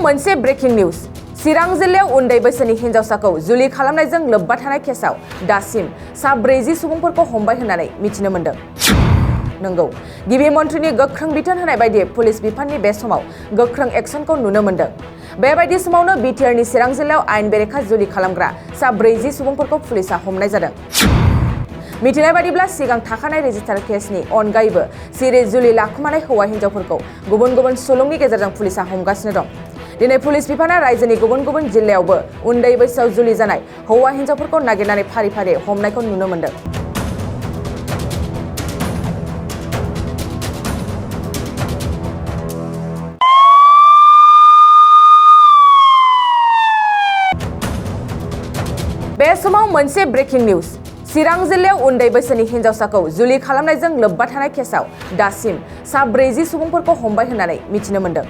मोनसे breaking news चिरां जिल्लायाव उन्दै बैसोनि हिन्जावसाखौ जुलि खालामनायजों लोब्बा थानाय केसआव दासिम सा 40 सुबुंफोरखौ हमबाय होननानै मिथिनो मोन्दों। नंगौ, गिबि मन्थ्रिनि गोख्रों बिथोन होनाय बायदि पुलिस बिफाननि बे समाव गोख्रों एक्सनखौ नुनो मोन्दों। बेबायदि समावनो बिटिआरनि चिरां जिल्लायाव आयेन बेरेखा जुलि खालामग्रा सा 40 सुबुंफोरखौ पुलिसआ हमनाय जादों। मिथिनाय बादिब्ला सिगां थाखानाय रेजिस्टार केसनि अनगायैबो सिरि जुलि लाखुमानाय हौवा हिन्जावफोरखौ गुबुन गुबुन सुलुंनि गेजेरजों पुलिसआ हमगासिनो दं। दिनै पुलिस बिफाना रायजोनि गुबुन गुबुन जिल्लायावबो उन्दै बैसोआव जुलि जानाय हौवा हिन्जावफोरखौ नागिरनानै फारि फारि हमनायखौ नुनो मोन्दों। बे समाव मोनसे ब्रेकिं निउज चिरां जिल्लायाव उन्दै बैसोनि हिन्जावसाखौ जुलि खालामनायजों लोब्बा थानाय केसआव दासिम सा 40 सुबुंफोरखौ हमबाय होननानै मिथिनो मोन्दों।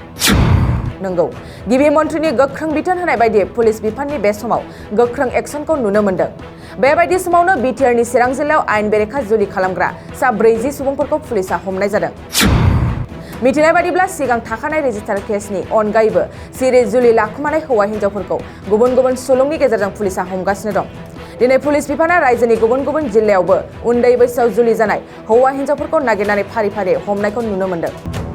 नंगौ, गिबि मन्थ्रिनि गोख्रों बिथोन होनाय बायदि पुलिस बिफाननि बे समाव गोख्रों एक्सनखौ नुनो मोन्दों। बेबायदि समावनो बिटिआरनि चिरां जिल्लायाव आयेन बेरेखा जुलि खालामग्रा सा 40 सुबुंफोरखौ पुलिसआ हमनाय जादों। मिथिनाय बादिब्ला सिगां थाखानाय रेजिस्टार केसनि अनगायैबो सिरि जुलि लाखुमानाय हौवा हिन्जावफोरखौ गुबुन गुबुन सुलुंनि गेजेरजों पुलिसआ हमगासिनो दं। दिनै पुलिस बिफाना रायजोनि गुबुन गुबुन जिल्लायावबो उन्दै बैसोआव जुलि जानाय हौवा हिन्जावफोरखौ नागिरनानै फारि फारि हमनायखौ नुनो मोन्दों।